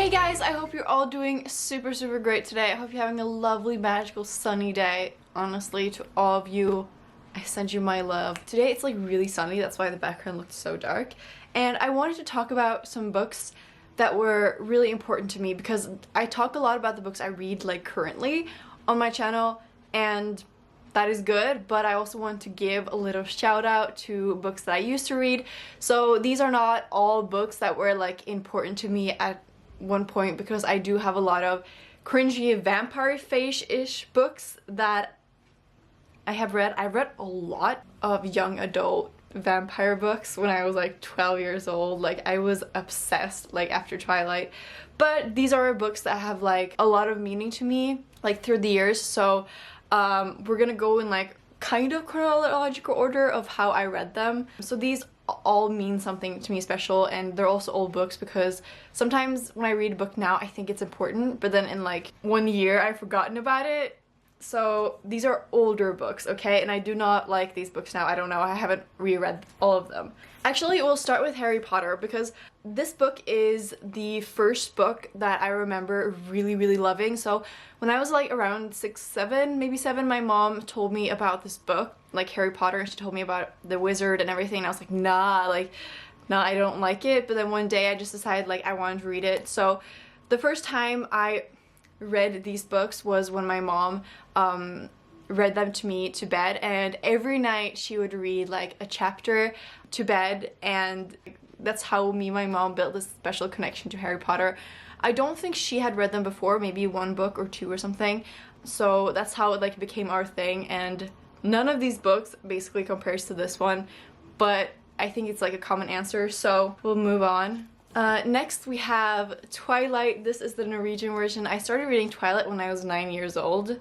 Hey guys, I hope you're all doing super great today. I hope you're having a lovely, magical, sunny day. Honestly, to all of you, I send you my love. Today it's like really sunny, that's why the background looked so dark. And I wanted to talk about some books that were really important to me because I talk a lot about the books I read like currently on my channel, and that is good, but I also want to give a little shout out to books that I used to read. So these are not all books that were like important to me at one point, because I do have a lot of cringy vampire face-ish books that I have read. I read a lot of young adult vampire books when I was like 12 years old. Like I was obsessed like after Twilight. But these are books that have like a lot of meaning to me like through the years. So we're gonna go in like kind of chronological order of how I read them. So these all mean something to me special, and they're also old books because sometimes when I read a book now I think it's important, but then in like 1 year I've forgotten about it. So these are older books, okay? And I do not like these books now. I don't know, I haven't reread all of them. Actually, we'll start with Harry Potter because this book is the first book that I remember really loving. So when I was like around 6, 7, maybe 7, my mom told me about this book, like Harry Potter, and she told me about the wizard and everything, and I was like, nah, I don't like it. But then one day I just decided like I wanted to read it. So the first time I read these books was when my mom read them to me to bed, and every night she would read like a chapter to bed, and that's how me and my mom built this special connection to Harry Potter. I don't think she had read them before, maybe 1 book or 2 or something, so that's how it like became our thing. And none of these books basically compares to this one, but I think it's like a common answer, so we'll move on. Next we have Twilight. This is the Norwegian version. I started reading Twilight when I was 9 years old.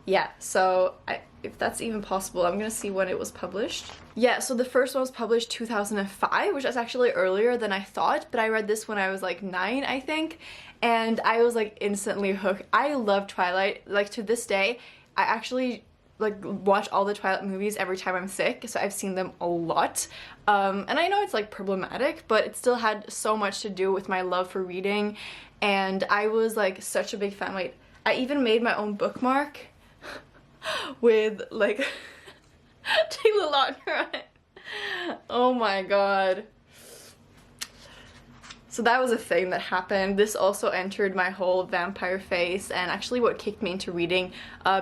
Yeah, so if that's even possible, I'm gonna see when it was published. Yeah, so the first one was published 2005, which is actually earlier than I thought, but I read this when I was like 9, I think, and I was like instantly hooked. I love Twilight. Like to this day, I actually like watch all the Twilight movies every time I'm sick, so I've seen them a lot. And I know it's like problematic, but it still had so much to do with my love for reading, and I was like such a big fan. Wait, I even made my own bookmark with like Taylor Lautner on it. Oh my god. So that was a thing that happened. This also entered my whole vampire phase, and actually what kicked me into reading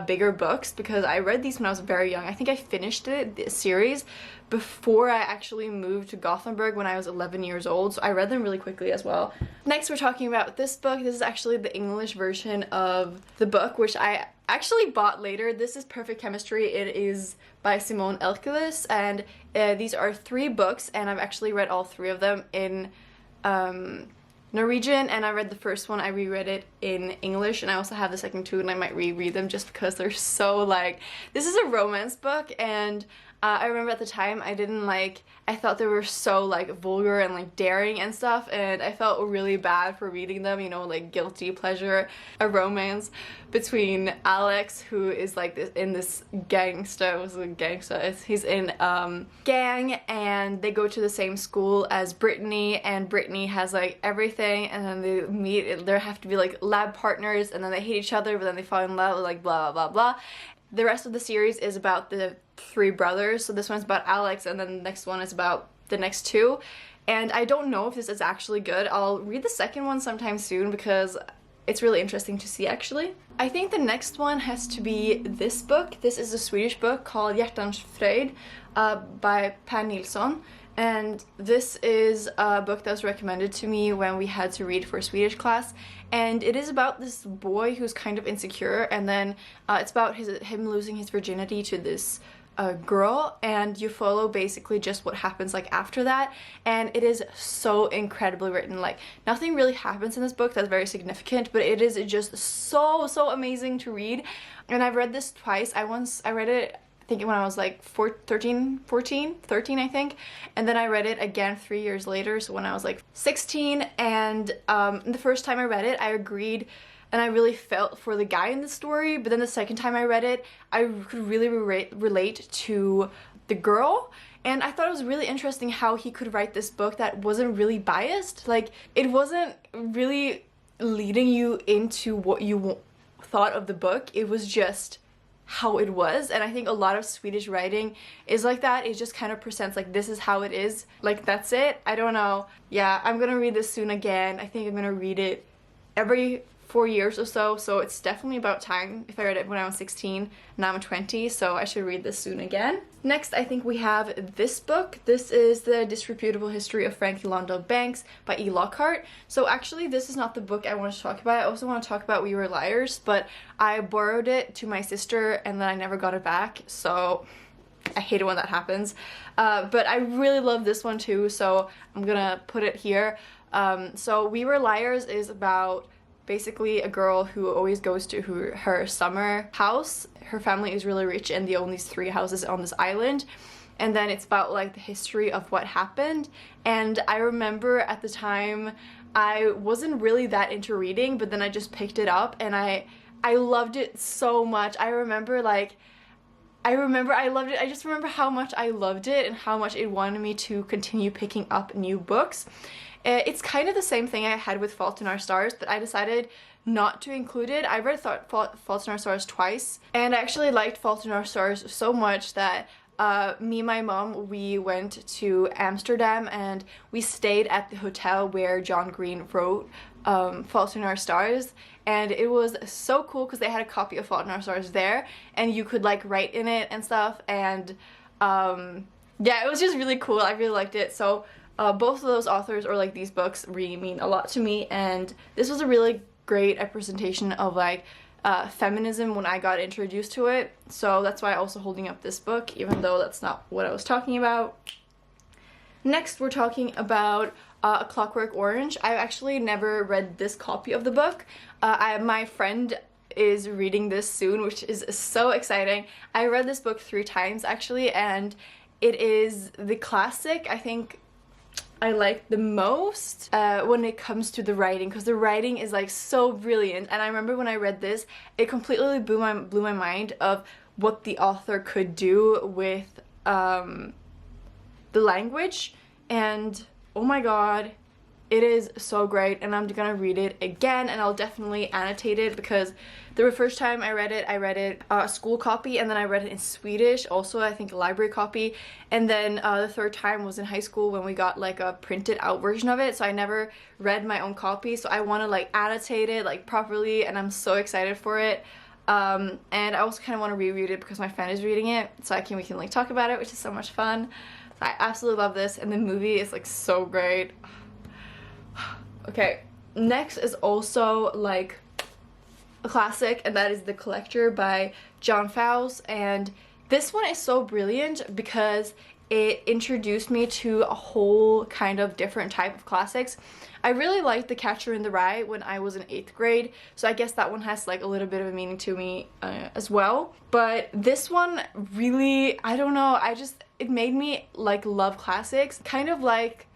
bigger books, because I read these when I was very young. I think I finished the series before I actually moved to Gothenburg when I was 11 years old, so I read them really quickly as well. Next we're talking about this book. This is actually the English version of the book, which I actually bought later. This is Perfect Chemistry. It is by Simone Elkelis, and these are 3 books, and I've actually read all 3 of them in Norwegian, and I read the first one, I reread it in English, and I also have the second 2, and I might reread them just because they're so like, this is a romance book, and I remember at the time I thought they were so like vulgar and like daring and stuff, and I felt really bad for reading them, you know, like guilty pleasure, a romance between Alex, who is like this gangster, he's in gang, and they go to the same school as Brittany, and Brittany has like everything, and then they meet, there have to be like lab partners, and then they hate each other, but then they fall in love, like blah blah blah. The rest of the series is about the 3 brothers, so this one's about Alex, and then the next one is about the next 2. And I don't know if this is actually good. I'll read the second one sometime soon because it's really interesting to see actually. I think the next one has to be this book. This is a Swedish book called Hjärtans Fröjd by Per Nilsson. And this is a book that was recommended to me when we had to read for Swedish class, and it is about this boy who's kind of insecure, and then it's about him losing his virginity to this girl, and you follow basically just what happens like after that. And it is so incredibly written. Like nothing really happens in this book that's very significant, but it is just so amazing to read. And I've read this twice. I read it I think when I was like 13 I think, and then I read it again 3 years later, so when I was like 16. And the first time I read it I agreed and I really felt for the guy in the story, but then the second time I read it I could really relate to the girl, and I thought it was really interesting how he could write this book that wasn't really biased. Like, it wasn't really leading you into what you thought of the book. It was just how it was, and I think a lot of Swedish writing is like that. It just kind of presents like this is how it is, like that's it. I don't know. Yeah, I'm gonna read this soon again. I think I'm gonna read it every 4 years or so, so it's definitely about time. If I read it when I was 16, now I'm 20, so I should read this soon again. Next, I think we have this book. This is The Disreputable History of Frank Yolanda Banks by E. Lockhart. So actually, this is not the book I want to talk about. I also want to talk about We Were Liars, but I borrowed it to my sister and then I never got it back, so I hate it when that happens. But I really love this one too, so I'm gonna put it here. So We Were Liars is about basically a girl who always goes to her summer house. Her family is really rich and they own these 3 houses on this island. And then it's about like the history of what happened. And I remember at the time I wasn't really that into reading, but then I just picked it up and I loved it so much. I loved it. I just remember how much I loved it and how much it wanted me to continue picking up new books. It's kind of the same thing I had with Fault in Our Stars, but I decided not to include it. I read Fault in Our Stars twice, and I actually liked Fault in Our Stars so much that me and my mom, we went to Amsterdam and we stayed at the hotel where John Green wrote Fault in Our Stars, and it was so cool because they had a copy of Fault in Our Stars there and you could like write in it and stuff, and yeah, it was just really cool. I really liked it. So both of those authors, or like these books, really mean a lot to me, and this was a really great representation of like feminism when I got introduced to it, so that's why I'm also holding up this book, even though that's not what I was talking about. Next, we're talking about A Clockwork Orange. I've actually never read this copy of the book. My friend is reading this soon, which is so exciting. I read this book 3 times actually, and it is the classic I think I like the most when it comes to the writing, because the writing is like so brilliant. And I remember when I read this, it completely blew my mind of what the author could do with the language, and oh my god, it is so great. And I'm gonna read it again, and I'll definitely annotate it, because the first time I read it a school copy, and then I read it in Swedish, also I think a library copy, and then the 3rd time was in high school when we got like a printed out version of it, so I never read my own copy, so I want to like annotate it like properly, and I'm so excited for it. And I also kind of want to reread it because my friend is reading it, so we can like talk about it, which is so much fun. So I absolutely love this, and the movie is like so great. Okay, next is also like a classic, and that is The Collector by John Fowles, and this one is so brilliant because it introduced me to a whole kind of different type of classics. I really liked The Catcher in the Rye when I was in 8th grade, so I guess that one has like a little bit of a meaning to me as well. But this one really, I don't know, it made me like love classics, kind of like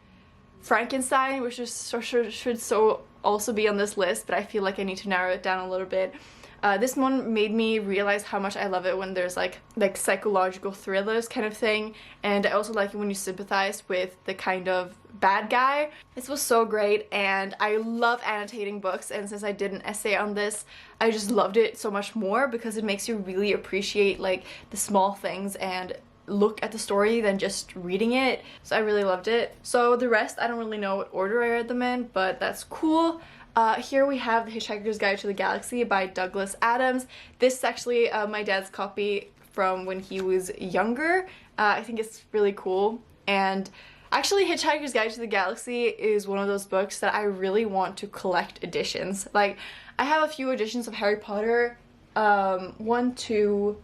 Frankenstein, which should so also be on this list, but I feel like I need to narrow it down a little bit. This one made me realize how much I love it when there's like psychological thrillers kind of thing, and I also like it when you sympathize with the kind of bad guy. This was so great, and I love annotating books, and since I did an essay on this, I just loved it so much more because it makes you really appreciate like the small things and look at the story than just reading it. So I really loved it. So the rest, I don't really know what order I read them in, but that's cool. Here we have The Hitchhiker's Guide to the Galaxy by Douglas Adams. This is actually my dad's copy from when he was younger. I think it's really cool. And actually, Hitchhiker's Guide to the Galaxy is one of those books that I really want to collect editions. Like, I have a few editions of Harry Potter. 1, 2,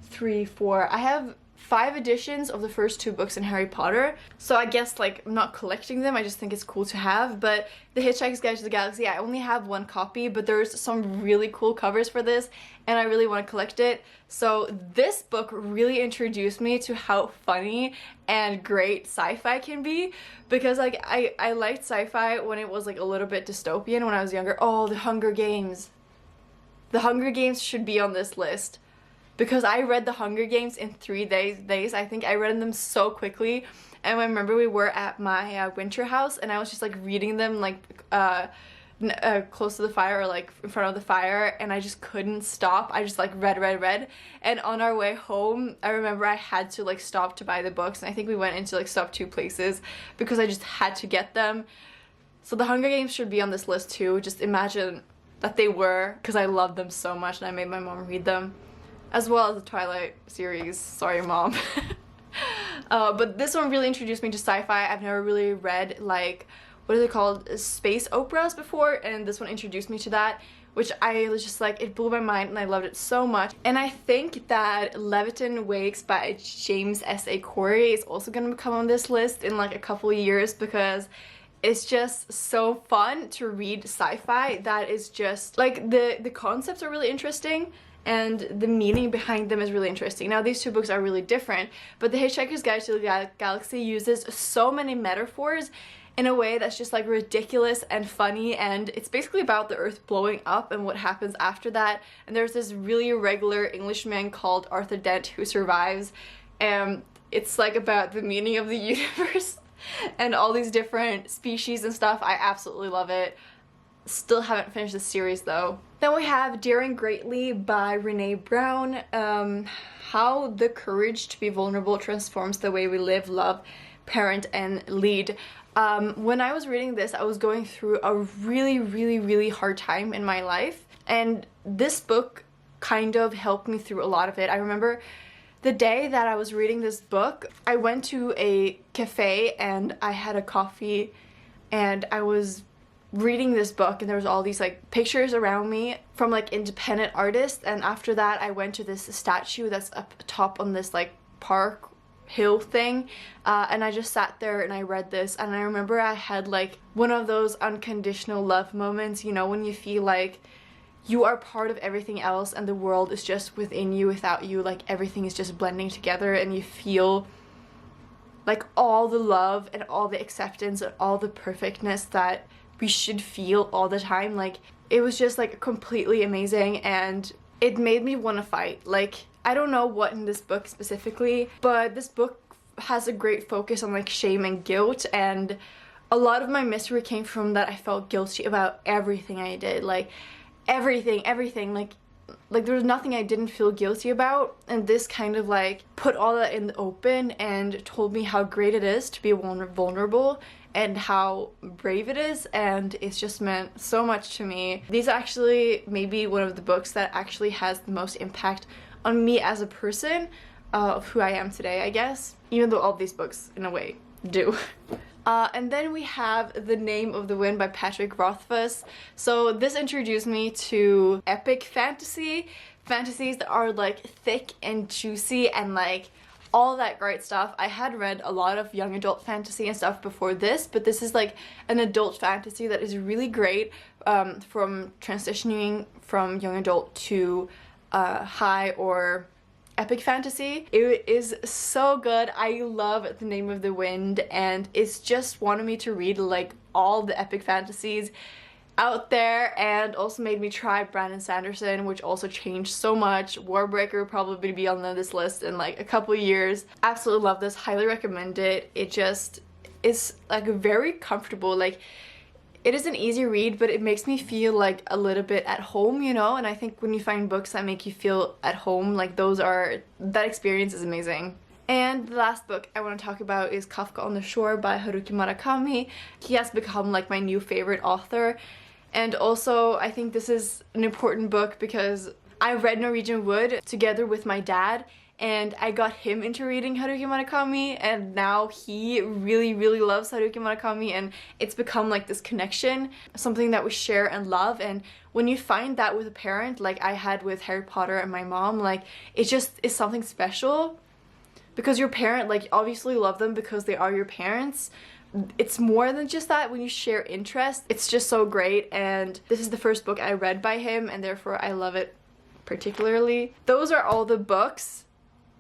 3, 4. I have 5 editions of the first 2 books in Harry Potter, so I guess like I'm not collecting them, I just think it's cool to have. But The Hitchhiker's Guide to the Galaxy, I only have 1 copy, but there's some really cool covers for this and I really want to collect it. So this book really introduced me to how funny and great sci-fi can be, because like I liked sci-fi when it was like a little bit dystopian when I was younger. Oh, The Hunger Games. The Hunger Games should be on this list, because I read The Hunger Games in 3 days. I think I read them so quickly. And I remember we were at my winter house, and I was just like reading them like close to the fire or like in front of the fire, and I just couldn't stop. I just like read, and on our way home I remember I had to like stop to buy the books, and I think we went into like stop 2 places because I just had to get them. So the Hunger Games should be on this list too. Just imagine that they were, because I loved them so much and I made my mom read them, as well as the Twilight series. Sorry, Mom. But this one really introduced me to sci-fi. I've never really read like, what is it called, space operas before, and this one introduced me to that, which I was just like, it blew my mind and I loved it so much. And I think that Leviathan Wakes by James S.A. Corey is also going to come on this list in like a couple of years, because it's just so fun to read sci-fi that is just like, the concepts are really interesting and the meaning behind them is really interesting. Now these 2 books are really different, but The Hitchhiker's Guide to the Galaxy uses so many metaphors in a way that's just like ridiculous and funny, and it's basically about the Earth blowing up and what happens after that. And there's this really irregular Englishman called Arthur Dent who survives, and it's like about the meaning of the universe and all these different species and stuff. I absolutely love it. Still haven't finished the series though. Then we have Daring Greatly by Rene Brown. How the courage to be vulnerable transforms the way we live, love, parent, and lead. When I was reading this, I was going through a really hard time in my life, and this book kind of helped me through a lot of it. I remember the day that I was reading this book, I went to a cafe and I had a coffee and I was reading this book, and there was all these like pictures around me from like independent artists, and after that I went to this statue that's up top on this like park hill thing, and I just sat there and I read this, and I remember I had like one of those unconditional love moments, you know, when you feel like you are part of everything else and the world is just within you, without you, like everything is just blending together, and you feel like all the love and all the acceptance and all the perfectness that we should feel all the time. Like it was just like completely amazing, and it made me want to fight. Like I don't know what in this book specifically, but this book has a great focus on like shame and guilt, and a lot of my misery came from that I felt guilty about everything I did, like everything, like there was nothing I didn't feel guilty about, and this kind of like put all that in the open and told me how great it is to be vulnerable and how brave it is, and it's just meant so much to me. These are actually maybe one of the books that actually has the most impact on me as a person, of who I am today, I guess, even though all of these books in a way do. And then we have The Name of the Wind by Patrick Rothfuss. So this introduced me to epic fantasies that are like thick and juicy and like all that great stuff. I had read a lot of young adult fantasy and stuff before this, but this is like an adult fantasy that is really great, from transitioning from young adult to high or epic fantasy. It is so good. I love The Name of the Wind, and it's just wanted me to read like all the epic fantasies out there, and also made me try Brandon Sanderson, which also changed so much. Warbreaker will probably be on this list in like a couple of years. Absolutely love this, highly recommend it. It just is like very comfortable. Like it is an easy read, but it makes me feel like a little bit at home, you know, and I think when you find books that make you feel at home, like that experience is amazing. And the last book I want to talk about is Kafka on the Shore by Haruki Murakami. He has become like my new favorite author, and also I think this is an important book because I read Norwegian Wood together with my dad, and I got him into reading Haruki Murakami, and now he really loves Haruki Murakami, and it's become like this connection, something that we share and love. And when you find that with a parent like I had with Harry Potter and my mom, like it just is something special, because your parent, like, obviously love them because they are your parents. It's more than just that. When you share interest, it's just so great, and this is the first book I read by him, and therefore I love it particularly. Those are all the books.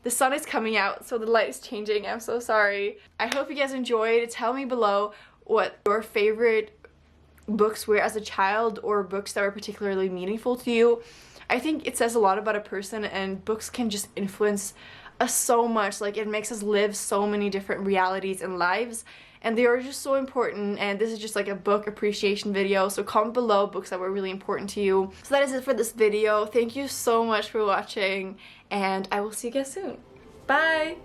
The sun is coming out, so the light is changing. I'm so sorry. I hope you guys enjoyed. Tell me below what your favorite books were as a child, or books that were particularly meaningful to you. I think it says a lot about a person, and books can just influence us so much. Like, it makes us live so many different realities and lives, and they are just so important. And this is just like a book appreciation video, so comment below books that were really important to you. So that is it for this video. Thank you so much for watching, and I will see you guys soon. Bye!